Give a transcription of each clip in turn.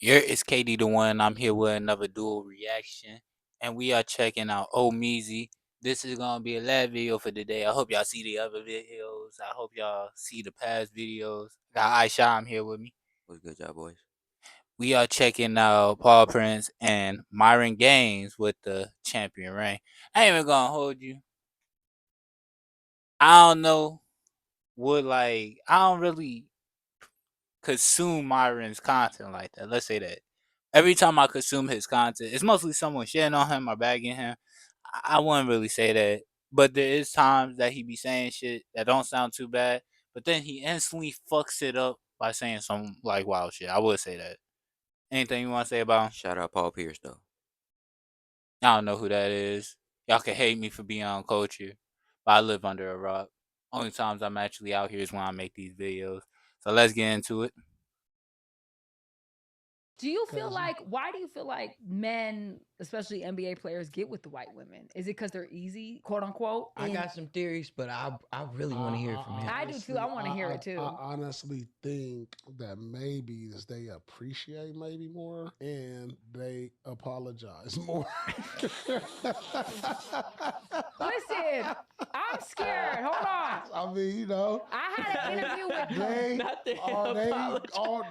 It's KD the one. I'm here with another dual reaction, and we are checking out Meezy. This is gonna be a live video for today. I hope y'all see the other videos. I hope y'all see the past videos. Got Aisha, I'm here with me. What's good, y'all boys? We are checking out Paul Prince and Myron Gaines with the champion reign. I ain't even gonna hold you. I don't know what I don't really consume Myron's content like that. Let's say that. Every time I consume his content, it's mostly someone shitting on him or bagging him. I wouldn't really say that. But there is times that he be saying shit that don't sound too bad. But then he instantly fucks it up by saying some like wild shit. I would say that. Anything you want to say about him? Shout out Paul Pierce though. I don't know who that is. Y'all can hate me for being uncultured, but I live under a rock. Only times I'm actually out here is when I make these videos. So let's get into it. Do you feel like why do you feel like men, especially NBA players, get with the white women? Is it because they're easy, quote unquote? I got some theories, but I really want to hear from him. I do too. I want to hear it too. I honestly think that maybe they appreciate maybe more and they apologize more. Listen, I'm scared. Hold on. I mean, you know, I had an interview with they,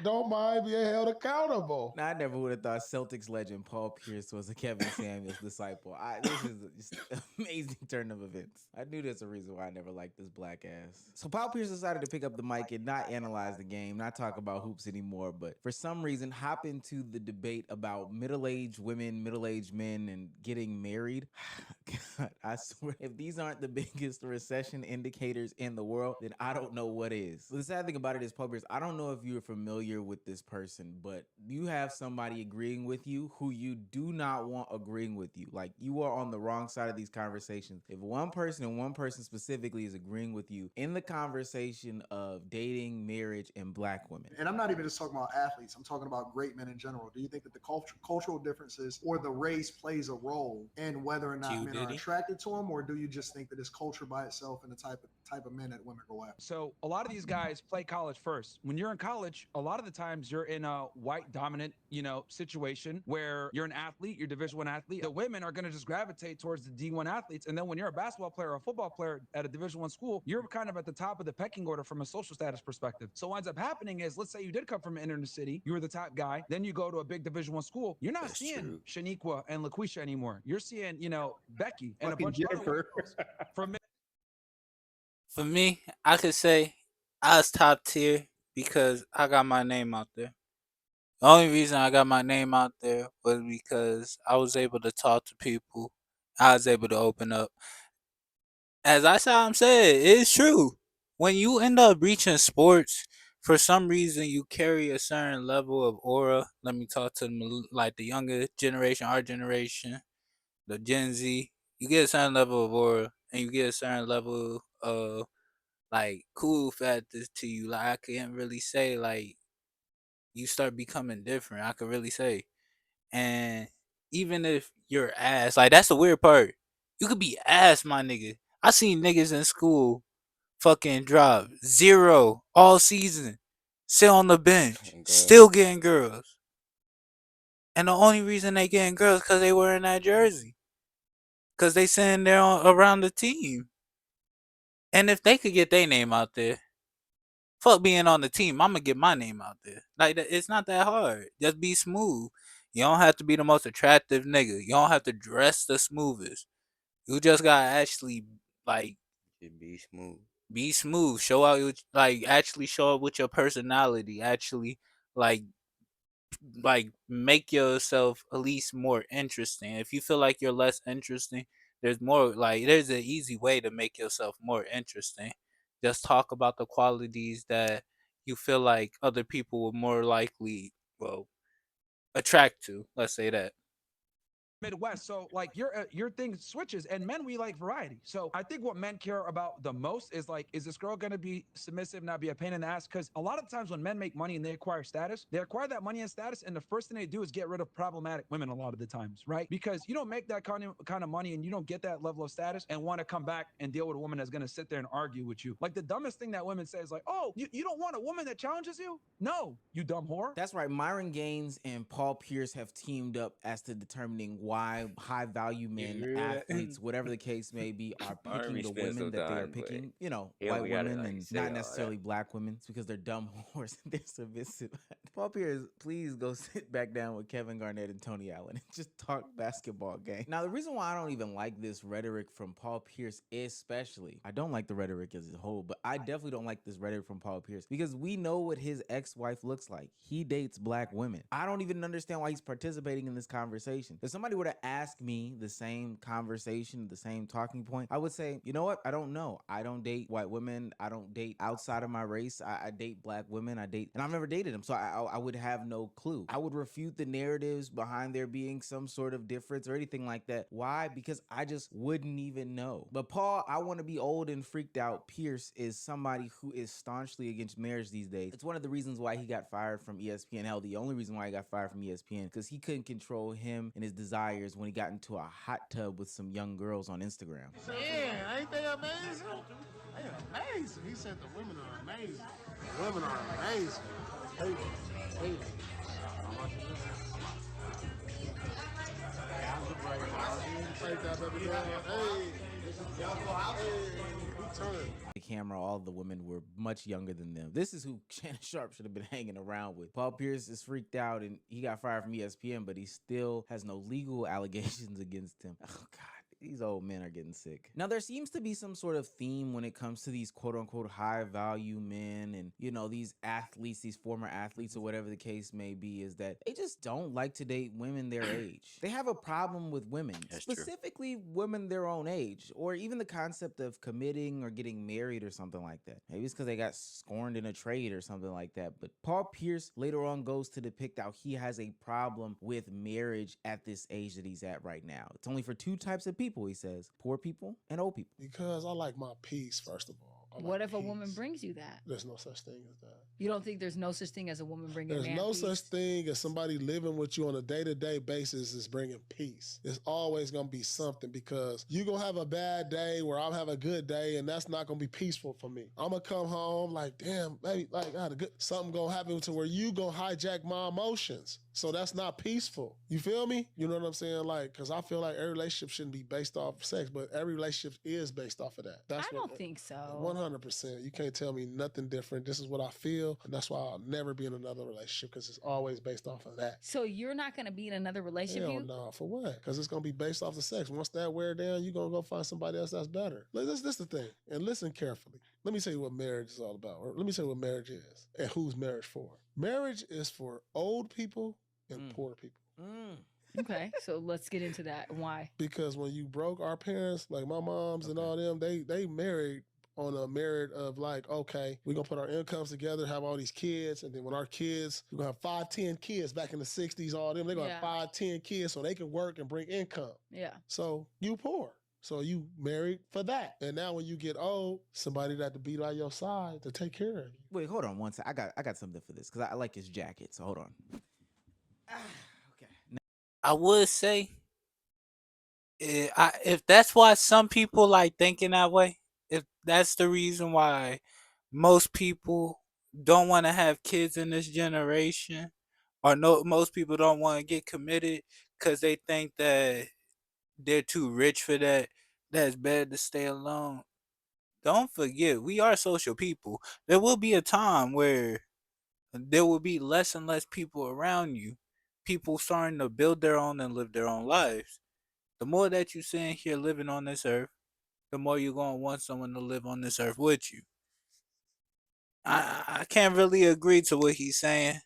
don't mind being held accountable. Now, I never would have thought Celtics legend Paul Pierce was a Kevin Samuels disciple. This is just an amazing turn of events. I knew there's a reason why I never liked this black ass. So Paul Pierce decided to pick up the mic and not analyze the game, not talk about hoops anymore, but for some reason hop into the debate about middle-aged women, middle-aged men, and getting married. God, I swear, if these aren't the biggest recession indicators in the world, then I don't know what is. The sad thing about it is, Paul Pierce, I don't know if you're familiar with this person, but you have somebody agreeing with you who you do not want agreeing with you. Like, you are on the wrong side of these conversations. If one person and one person specifically is agreeing with you in the conversation of dating, marriage, and black women. And I'm not even just talking about athletes. I'm talking about great men in general. Do you think that the cultural differences or the race plays a role in whether or not men are attracted to them, or do you just think that it's culture by itself and the type of men that women go after? So a lot of these guys play college first. When you're in college, a lot of the times you're in a white dominant, situation where you're an athlete, you're Division I athlete. The women are going to just gravitate towards the D1 athletes, and then when you're a basketball player or a football player at a Division I school, you're kind of at the top of the pecking order from a social status perspective. So what ends up happening is, let's say you did come from an inner city, you were the top guy, then you go to a big Division I school, you're not seeing Shaniqua and LaQuisha anymore. You're seeing, Becky and a bunch of other girls from. For me, I could say I was top tier because I got my name out there. The only reason I got my name out there was because I was able to talk to people. I was able to open up. As I said, it's true. When you end up reaching sports, for some reason you carry a certain level of aura. Let me talk to them like the younger generation, our generation, the Gen Z. You get a certain level of aura, and you get a certain level of like cool factors to you. Like I can't really say like you start becoming different. I could really say, and even if you're ass, like that's the weird part. You could be ass, my nigga. I seen niggas in school fucking drop 0 all season, sit on the bench, still getting girls, and the only reason they getting girls because they wearing that jersey, because they sitting there around the team. And if they could get their name out there, fuck being on the team, I'm gonna get my name out there. Like it's not that hard. Just be smooth. You don't have to be the most attractive nigga. You don't have to dress the smoothest. You just gotta actually like be smooth. Be smooth. Show out your actually show up with your personality. Actually like make yourself at least more interesting. If you feel like you're less interesting, there's an easy way to make yourself more interesting. Just talk about the qualities that you feel like other people will more likely attract to. Let's say that. Midwest. So like your thing switches, and men, we like variety. So I think what men care about the most is like, is this girl gonna be submissive, not be a pain in the ass? Because a lot of times when men make money and they acquire status, they acquire that money and status, and the first thing they do is get rid of problematic women a lot of the times, right? Because you don't make that kind of money and you don't get that level of status and want to come back and deal with a woman that's gonna sit there and argue with you. Like the dumbest thing that women say is like, oh, you don't want a woman that challenges you? No, you dumb whore. That's right. Myron Gaines and Paul Pierce have teamed up as to determining why high value You men, agree with that? athletes, whatever the case may be, are Myron picking be the spending women some that they are time, but picking. he don't White be gotta women like and say not all necessarily that. black women. It's because they're dumb whores and they're submissive. Paul Pierce, please go sit back down with Kevin Garnett and Tony Allen and just talk basketball game. Now, the reason why I don't even like this rhetoric from Paul Pierce, especially, I don't like the rhetoric as a whole, but I definitely don't like this rhetoric from Paul Pierce because we know what his ex-wife looks like. He dates black women. I don't even understand why he's participating in this conversation. If somebody were to ask me the same conversation, the same talking point, I would say, you know what? I don't know. I don't date white women. I don't date outside of my race. I date black women. And I've never dated them, so I would have no clue. I would refute the narratives behind there being some sort of difference or anything like that. Why? Because I just wouldn't even know. But Paul, I want to be old and freaked out. Pierce is somebody who is staunchly against marriage these days. It's one of the reasons why he got fired from ESPN. Hell, the only reason why he got fired from ESPN because he couldn't control him and his desires when he got into a hot tub with some young girls on Instagram. Yeah, ain't they amazing? They amazing. He said the women are amazing. The women are amazing. Hey, hey. The camera, all the women were much younger than them. This is who Shannon Sharp should have been hanging around with. Paul Pierce is freaked out and he got fired from ESPN, but he still has no legal allegations against him. Oh, God. These old men are getting sick. Now, there seems to be some sort of theme when it comes to these quote unquote high value men and, these athletes, these former athletes or whatever the case may be, is that they just don't like to date women their age. They have a problem with women, That's true. specifically women their own age, or even the concept of committing or getting married or something like that. Maybe it's because they got scorned in a trade or something like that. But Paul Pierce later on goes to depict how he has a problem with marriage at this age that he's at right now. It's only for two types of people, he says: poor people and old people. Because I like my peace, first of all. I What like if a woman peace. brings you that? There's no such thing as that. You don't think there's no such thing as a woman bringing There's man no peace? such thing as somebody living with you on a day-to-day basis is bringing peace. It's always going to be something because you're going to have a bad day where I'll have a good day and that's not going to be peaceful for me. I'm going to come home like, damn, maybe like I had a good, something going to happen to where you going to hijack my emotions. So that's not peaceful. You feel me? You know what I'm saying? Like, because I feel like every relationship shouldn't be based off of sex, but every relationship is based off of that. I don't think so. 100%. You can't tell me nothing different. This is what I feel, and that's why I'll never be in another relationship because it's always based off of that. So you're not going to be in another relationship? Hell no. For what? Because it's going to be based off the sex. Once that wear down, you're going to go find somebody else that's better. This is the thing, and listen carefully. Let me tell you what marriage is all about. Or let me tell you what marriage is and who's marriage for. Marriage is for old people and poor people. Okay, so let's get into that. Why? Because when you broke our parents, like my moms and all them, they married on a merit of like, okay, we're gonna put our incomes together, have all these kids, and then when our kids, we're gonna have 5, 10 kids back in the 60s, all them, they're gonna have 5, 10 kids so they can work and bring income. Yeah. So you poor. So you married for that. And now when you get old, somebody that to be by your side to take care of you. Wait, hold on one second. I got something for this because I like his jacket. So hold on. Okay. I would say, if that's why some people like thinking that way, if that's the reason why most people don't want to have kids in this generation, or no, most people don't want to get committed because they think that they're too rich for that. That's better to stay alone. Don't forget, we are social people. There will be a time where there will be less and less people around you. People starting to build their own and live their own lives. The more that you sit here living on this earth, the more you're going to want someone to live on this earth with you. I can't really agree to what he's saying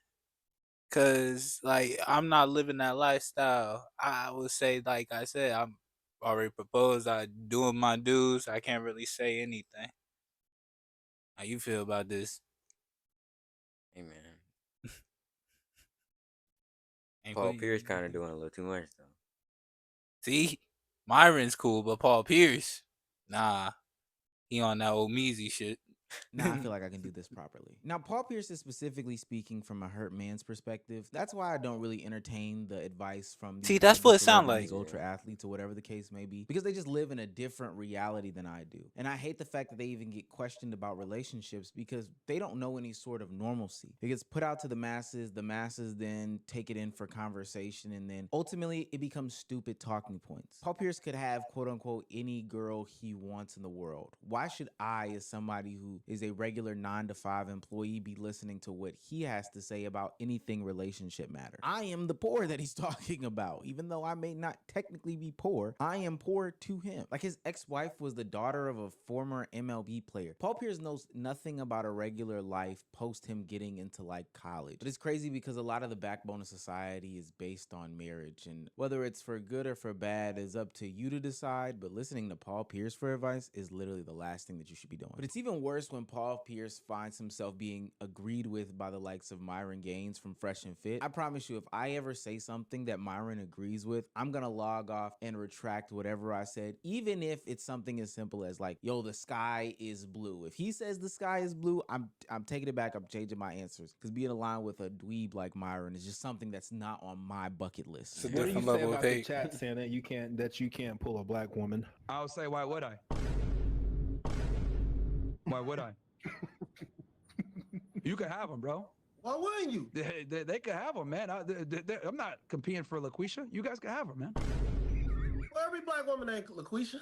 because, like, I'm not living that lifestyle. I would say, like I said, I'm already proposed. I doing my dues. I can't really say anything. How you feel about this? Hey man, Ain't Paul put Pierce you- kind of doing a little too much though. See, Myron's cool, but Paul Pierce, nah, he on that old Measy shit. Now I feel like I can do this properly. Now, Paul Pierce is specifically speaking from a hurt man's perspective. That's why I don't really entertain the advice from See, these that's mega what it sound like. celebrities, ultra athletes, or whatever the case may be, because they just live in a different reality than I do. And I hate the fact that they even get questioned about relationships because they don't know any sort of normalcy. It gets put out to the masses then take it in for conversation, and then ultimately it becomes stupid talking points. Paul Pierce could have quote unquote any girl he wants in the world. Why should I, as somebody who is a regular 9 to 5 employee, be listening to what he has to say about anything relationship matter? I am the poor that he's talking about. Even though I may not technically be poor, I am poor to him. Like, his ex-wife was the daughter of a former MLB player. Paul Pierce knows nothing about a regular life post him getting into like college. But it's crazy because a lot of the backbone of society is based on marriage, and whether it's for good or for bad is up to you to decide. But listening to Paul Pierce for advice is literally the last thing that you should be doing. But it's even worse when Paul Pierce finds himself being agreed with by the likes of Myron Gaines from Fresh and Fit. I promise you, if I ever say something that Myron agrees with, I'm gonna log off and retract whatever I said, even if it's something as simple as like, yo, the sky is blue. If he says the sky is blue, I'm taking it back. I'm changing my answers, because being aligned with a dweeb like Myron is just something that's not on my bucket list. It's a What do you different say level of about the hate. chat saying that you can't pull a black woman? I'll say, why would I? Why would I? You can have them, bro. Why wouldn't you? They can have them, man. I'm not competing for LaQuisha. You guys can have them, man. Well, every black woman ain't LaQuisha.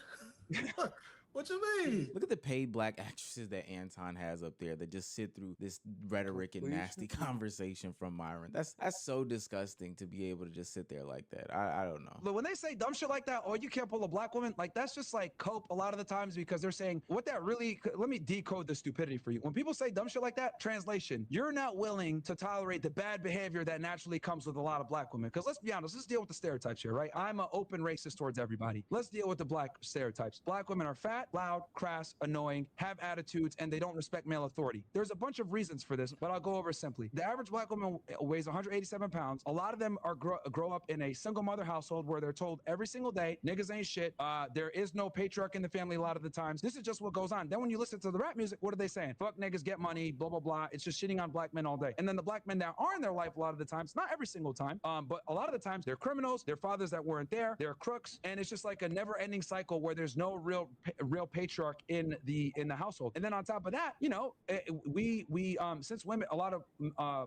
What you mean? Look at the paid black actresses that Anton has up there that just sit through this rhetoric and nasty conversation from Myron. That's so disgusting to be able to just sit there like that. I don't know. But when they say dumb shit like that, oh, you can't pull a black woman, like that's just like cope a lot of the times, because they're saying what that really. Let me decode the stupidity for you. When people say dumb shit like that, translation: you're not willing to tolerate the bad behavior that naturally comes with a lot of black women. Because let's be honest, let's deal with the stereotypes here, right? I'm an open racist towards everybody. Let's deal with the black stereotypes. Black women are fat, loud, crass, annoying, have attitudes, and they don't respect male authority. There's a bunch of reasons for this, but I'll go over simply. The average black woman weighs 187 pounds. A lot of them are grow up in a single mother household where they're told every single day, niggas ain't shit. There is no patriarch in the family a lot of the times. This is just what goes on. Then when you listen to the rap music, what are they saying? Fuck niggas, get money, blah, blah, blah. It's just shitting on black men all day. And then the black men that are in their life a lot of the times, not every single time, but a lot of the times, they're criminals, they're fathers that weren't there, they're crooks, and it's just like a never-ending cycle where there's no real patriarch in the household. And then on top of that, you know, we since women, a lot of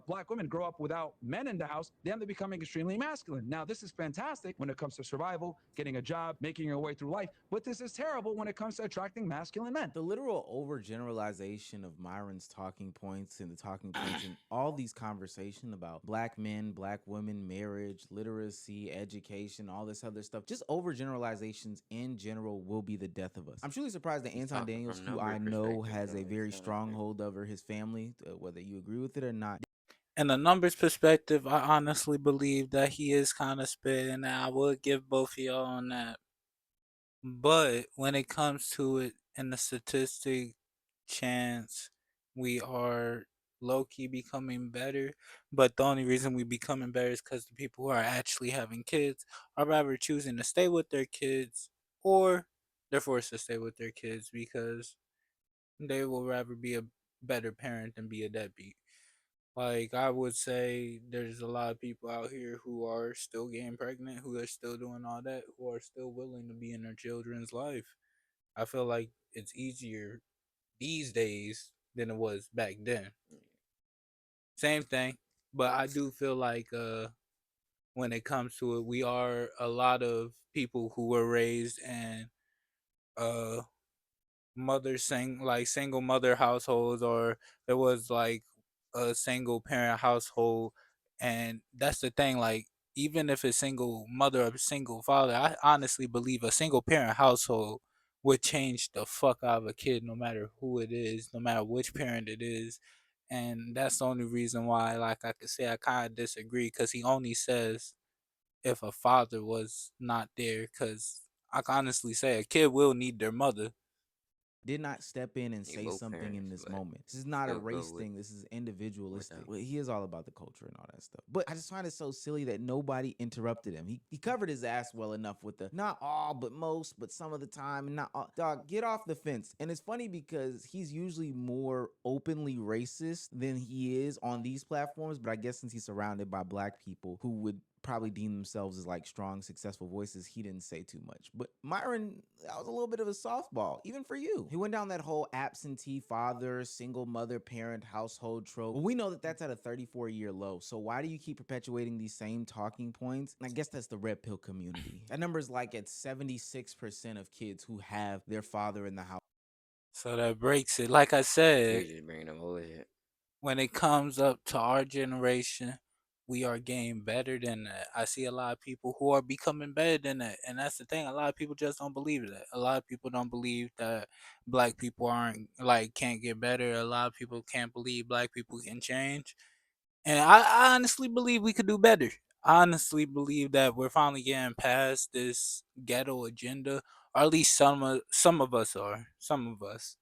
black women grow up without men in the house, they end up becoming extremely masculine. Now, this is fantastic when it comes to survival, getting a job, making your way through life, but this is terrible when it comes to attracting masculine men. The literal overgeneralization of Myron's talking points and the talking points in all these conversations about black men, black women, marriage, literacy, education, all this other stuff, just overgeneralizations in general will be the death of us. I'm truly surprised that Anton talking Daniels, from who number I know perspective, has though, a it very sound like strong that. hold over his family, whether you agree with it or not. In a numbers perspective, I honestly believe that he is kind of spitting, and I would give both of y'all on that. But when it comes to it in the statistic chance, we are low key becoming better. But the only reason we becoming better is because the people who are actually having kids are rather choosing to stay with their kids, or they're forced to stay with their kids because they will rather be a better parent than be a deadbeat. Like, I would say there's a lot of people out here who are still getting pregnant, who are still doing all that, who are still willing to be in their children's life. I feel like it's easier these days than it was back then. Same thing, but I do feel like when it comes to it, we are a lot of people who were raised in uh single mother households, or there was like a single parent household. And that's the thing, like, even if a single mother or a single father, I honestly believe a single parent household would change the fuck out of a kid, no matter who it is, no matter which parent it is. And that's the only reason why, like, I could say I kind of disagree, because he only says if a father was not there, because I can honestly say a kid will need their mother. did not step in and He say both something in parents, this but moment. This is not a still go race thing. This is individualistic. them. Well, he is all about the culture and all that stuff. But I just find it so silly that nobody interrupted him. He covered his ass well enough with the not all, but most, but some of the time, and not all. Dog, get off the fence. And it's funny because he's usually more openly racist than he is on these platforms. But I guess since he's surrounded by black people who would probably deem themselves as like strong, successful voices, he didn't say too much. But Myron, that was a little bit of a softball, even for you. He went down that whole absentee father, single mother, parent, household trope. Well, we know that that's at a 34-year low. So why do you keep perpetuating these same talking points? And I guess that's the red pill community. That number is like at 76% of kids who have their father in the house. So that breaks it. Like I said, You just bring them over here. when it comes up to our generation, we are getting better than that. I see a lot of people who are becoming better than that. And that's the thing. A lot of people just don't believe that. A lot of people don't believe that black people aren't like can't get better. A lot of people can't believe black people can change. And I honestly believe we could do better. I honestly believe that we're finally getting past this ghetto agenda, or at least some of us are. Some of us.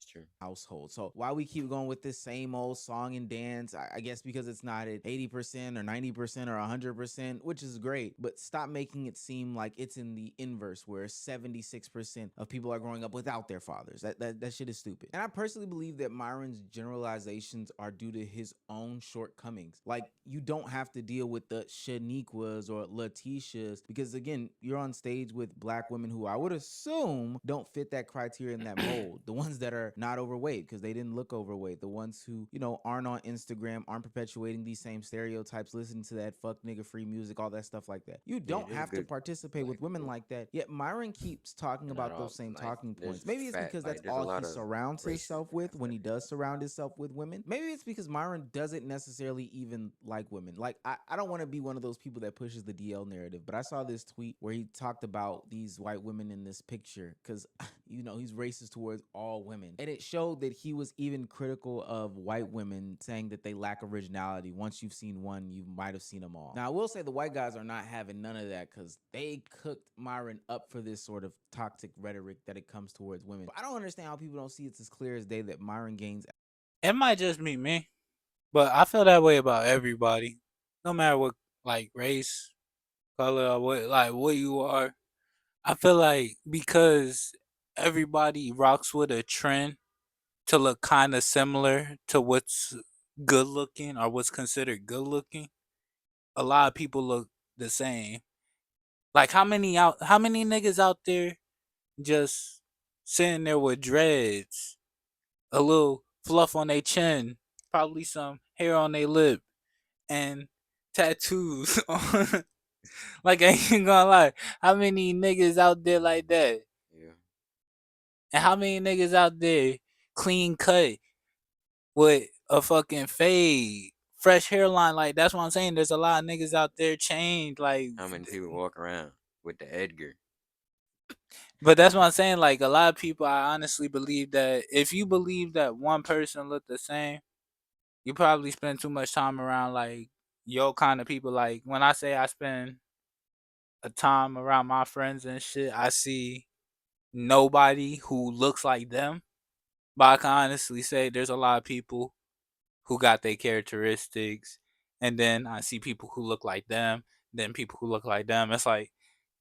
It's true. Household. So why we keep going with this same old song and dance? I guess because it's not at 80% or 90% or 100%, which is great, but stop making it seem like it's in the inverse where 76% of people are growing up without their fathers. That shit is stupid. And I personally believe that Myron's generalizations are due to his own shortcomings. Like, you don't have to deal with the Shaniquas or Letitias because, again, you're on stage with black women who I would assume don't fit that criteria in that mold. The ones that are not overweight because they didn't look overweight. The ones who, aren't on Instagram, aren't perpetuating these same stereotypes, listening to that fuck nigga free music, all that stuff like that. You don't there's have to good participate black with women people. like that. Yet Myron keeps talking But not about all. those same Like talking there's points. Maybe it's fat. because that's Like there's a all he lot of surrounds racism himself with when he aspect. does surround himself with women. Maybe it's because Myron doesn't necessarily even like women. Like, I don't want to be one of those people that pushes the DL narrative, but I saw this tweet where he talked about these white women in this picture because, he's racist towards all women. And it showed that he was even critical of white women, saying that they lack originality. Once you've seen one, you might have seen them all. Now, I will say the white guys are not having none of that because they cooked Myron up for this sort of toxic rhetoric that it comes towards women. But I don't understand how people don't see it's as clear as day that Myron Gaines. It might just be me, but I feel that way about everybody, no matter what, like race, color, or what you are. I feel like because everybody rocks with a trend to look kind of similar to what's good looking or what's considered good looking, a lot of people look the same. Like how many niggas out there just sitting there with dreads, a little fluff on their chin, probably some hair on their lip, and tattoos on. Like I ain't gonna lie, how many niggas out there like that? Yeah. And how many niggas out there clean cut with a fucking fade, fresh hairline? Like that's what I'm saying. There's a lot of niggas out there changed, like, How many people walk around with the Edgar? but that's what I'm saying. Like a lot of people, I honestly believe that if you believe that one person look the same, you probably spend too much time around like your kind of people. Like when I say I spend a time around my friends and shit, I see nobody who looks like them. But I can honestly say there's a lot of people who got their characteristics, and then I see people who look like them, then people who look like them. It's like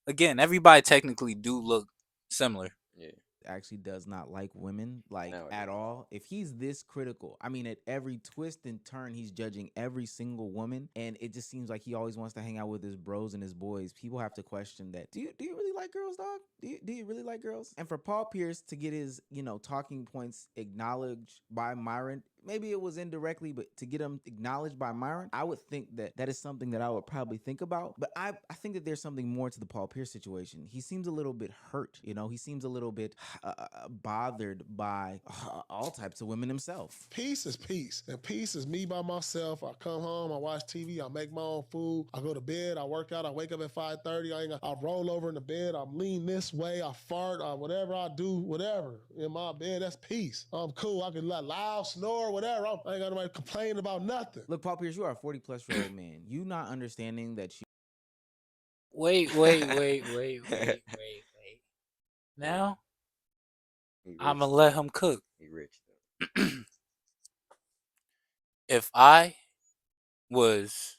again, everybody technically do look similar. Yeah. Actually does not like women, like, at Nowadays. all. If he's this critical, I mean, at every twist and turn he's judging every single woman, and it just seems like he always wants to hang out with his bros and his boys. People have to question that. Do you really like girls, dog? Do you really like girls? And for Paul Pierce to get his talking points acknowledged by Myron, maybe it was indirectly, but to get him acknowledged by Myron, I would think that that is something that I would probably think about. But I think that there's something more to the Paul Pierce situation. He seems a little bit hurt, he seems a little bit bothered by all types of women himself. Peace is peace. And peace is me by myself. I come home, I watch TV, I make my own food, I go to bed, I work out, I wake up at 5:30, I roll over in the bed, I lean this way, I fart, whatever I do, whatever. In my bed, that's peace. I'm cool. I can let loud snore, whatever. I ain't got nobody complaining about nothing. Look, Paul Pierce, you are a 40-plus-year-old man. You not understanding that you Wait. Yeah. Now He I'ma rich let though. him cook. He rich though. If I was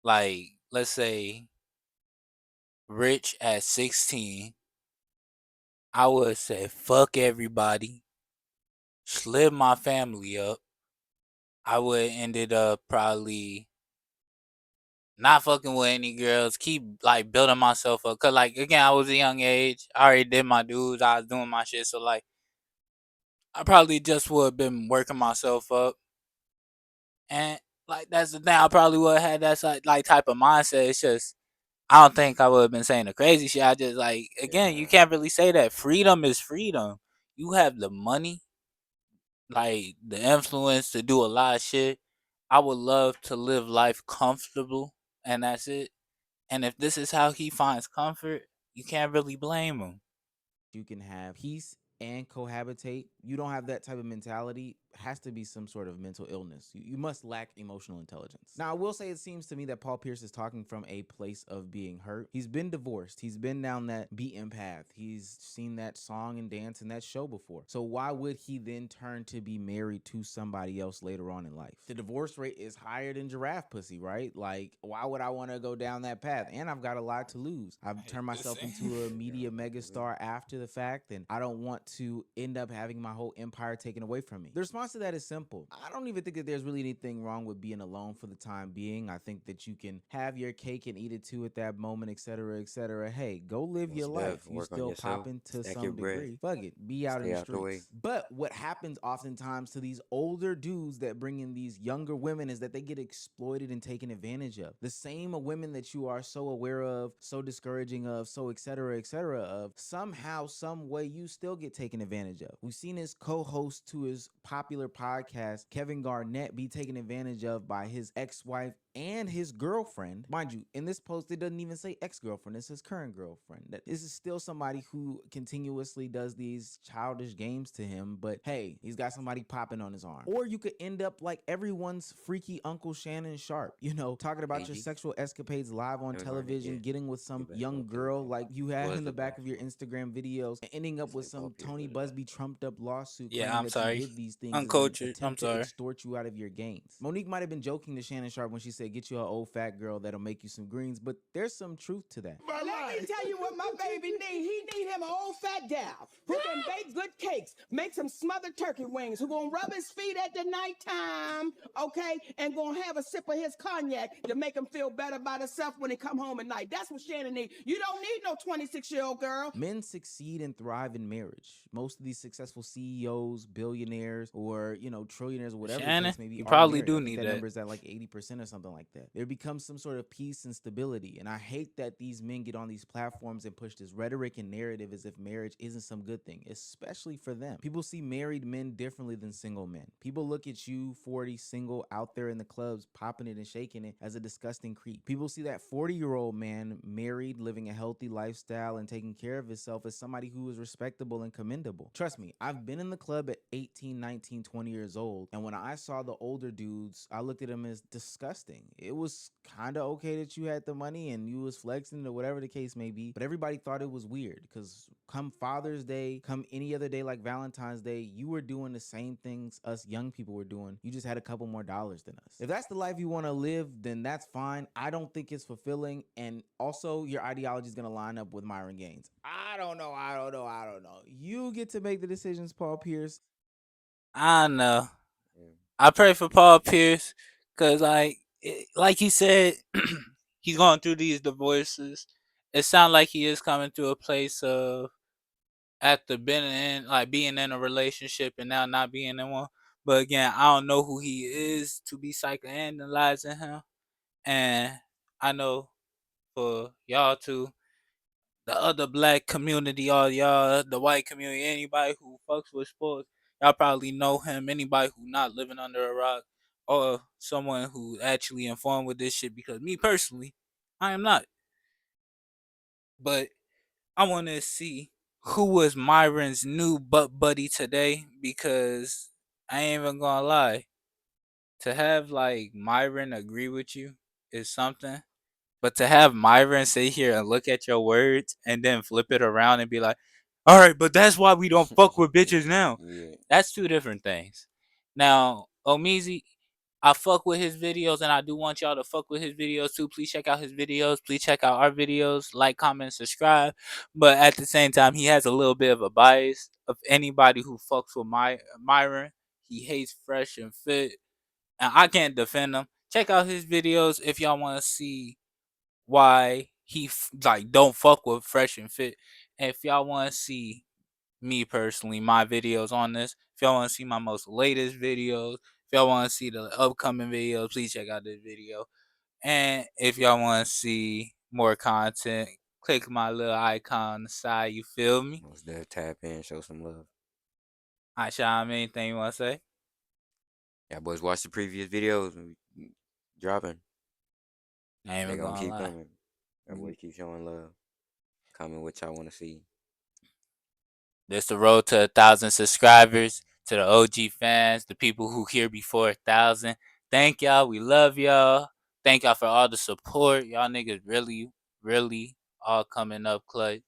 like, let's say, rich at 16, I would say fuck everybody, slip my family up. I would ended up probably not fucking with any girls, keep like building myself up. Cause like again, I was a young age. I already did my dudes, I was doing my shit. So like I probably just would have been working myself up. And like that's the thing, I probably would have had that like type of mindset. It's just I don't think I would have been saying the crazy shit. I just like again, you Yeah. can't really say that. Freedom is freedom. You have the money, like the influence to do a lot of shit. I would love to live life comfortable, and that's it. And if this is how he finds comfort, you can't really blame him. You can have peace and cohabitate. You don't have that type of mentality, it has to be some sort of mental illness. You must lack emotional intelligence. Now, I will say it seems to me that Paul Pierce is talking from a place of being hurt. He's been divorced. He's been down that beaten path. He's seen that song and dance and that show before. So why would he then turn to be married to somebody else later on in life? The divorce rate is higher than giraffe pussy, right? Like, why would I want to go down that path? And I've got a lot to lose. I've turned myself into a media megastar after the fact, and I don't want to end up having my whole empire taken away from me. The response to that is simple. I don't even think that there's really anything wrong with being alone for the time being. I think that you can have your cake and eat it too at that moment, etc., etc. Hey, go live your Most life. deaf. You Work on still yourself. popping to Stack your some bread. degree. Fuck it. Be out in Stay the out the way. streets. But what happens oftentimes to these older dudes that bring in these younger women is that they get exploited and taken advantage of. The same women that you are so aware of, so discouraging of, so etc. of, somehow, some way you still get taken advantage of. We've seen his co-host to his popular podcast, Kevin Garnett, be taken advantage of by his ex-wife and his girlfriend. Mind you, in this post, it doesn't even say ex-girlfriend, it's his current girlfriend. That this is still somebody who continuously does these childish games to him, but hey, he's got somebody popping on his arm. Or you could end up like everyone's freaky Uncle Shannon Sharp, talking about your AG. sexual escapades live on Kevin Garnett, television, yeah. getting with some Get back young on Kevin girl Garnett. like you had Was in the the back of your Bachelor. Instagram videos, and ending up This with ain't Paul some Pierce Tony was the Busby Bachelor. trumped up lawsuit Yeah, claiming I'm that you sorry. did these things as an Uncultured. I'm attempt to sorry. extort you out of your gains. Monique might have been joking to Shannon Sharp when she said, "Get you an old fat girl that'll make you some greens," but there's some truth to that. Let me tell you what my baby need. He need him an old fat gal who can bake good cakes, make some smothered turkey wings, who gonna rub his feet at the nighttime, okay, and gonna have a sip of his cognac to make him feel better about himself when he come home at night. That's what Shannon need. You don't need no 26-year-old girl. Men succeed and thrive in marriage. Most of these successful CEOs, billionaires, or trillionaires, or whatever the Shannon, case may be, you are probably married. I do think need that that. number is at like 80% or something like that. There becomes some sort of peace and stability. And I hate that these men get on these platforms and push this rhetoric and narrative as if marriage isn't some good thing, especially for them. People see married men differently than single men. People look at you, 40, single, out there in the clubs, popping it and shaking it, as a disgusting creep. People see that 40-year-old man, married, living a healthy lifestyle, and taking care of himself as somebody who is respectable and commendable. Trust me, I've been in the club at 18, 19, 20 years old, and when I saw the older dudes, I looked at them as disgusting. It was kind of okay that you had the money and you was flexing or whatever the case may be, but everybody thought it was weird because come Father's Day, come any other day like Valentine's Day, you were doing the same things us young people were doing. You just had a couple more dollars than us. If that's the life you want to live, then that's fine. I don't think it's fulfilling, and also your ideology is going to line up with Myron Gaines. I don't know. You get to make the decisions, Paul Pierce. I know. Yeah. I pray for Paul Pierce because, like he said, he's going through these divorces. It sounds like he is coming to a place of after being in a relationship and now not being in one. But again, I don't know who he is to be psychoanalyzing him, and I know for y'all too, the other black community, all y'all, the white community, anybody who fucks with sports, y'all probably know him. Anybody who not living under a rock or someone who actually informed with this shit, because me personally, I am not. But I want to see who was Myron's new butt buddy today, because I ain't even gonna lie. To have like Myron agree with you is something, but to have Myron sit here and look at your words and then flip it around and be like, All right, but that's why we don't fuck with bitches now. Yeah. That's two different things. Now, Omizi, I fuck with his videos, and I do want y'all to fuck with his videos too. Please check out his videos. Please check out our videos. Like, comment, subscribe. But at the same time, he has a little bit of a bias of anybody who fucks with Myron. He hates Fresh and Fit, and I can't defend him. Check out his videos if y'all want to see why he like don't fuck with Fresh and Fit. And if y'all want to see me personally, my videos on this, if y'all want to see my most latest videos, if y'all want to see the upcoming videos, please check out this video. And if y'all want to see more content, click my little icon on the side. You feel me? Most definitely tap in, show some love. Alright, Sean, anything you want to say? Yeah, boys, watch the previous videos dropping. I ain't They even gonna gonna keep lie. coming. That boy keep showing love. Comment what y'all want to see. This the road to 1,000 subscribers. To the OG fans, the people who here before 1,000. Thank y'all. We love y'all. Thank y'all for all the support. Y'all niggas really, really all coming up clutch.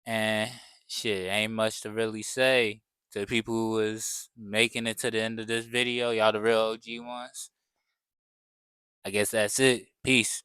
And shit, ain't much to really say. To the people who was making it to the end of this video, y'all the real OG ones. I guess that's it. Peace.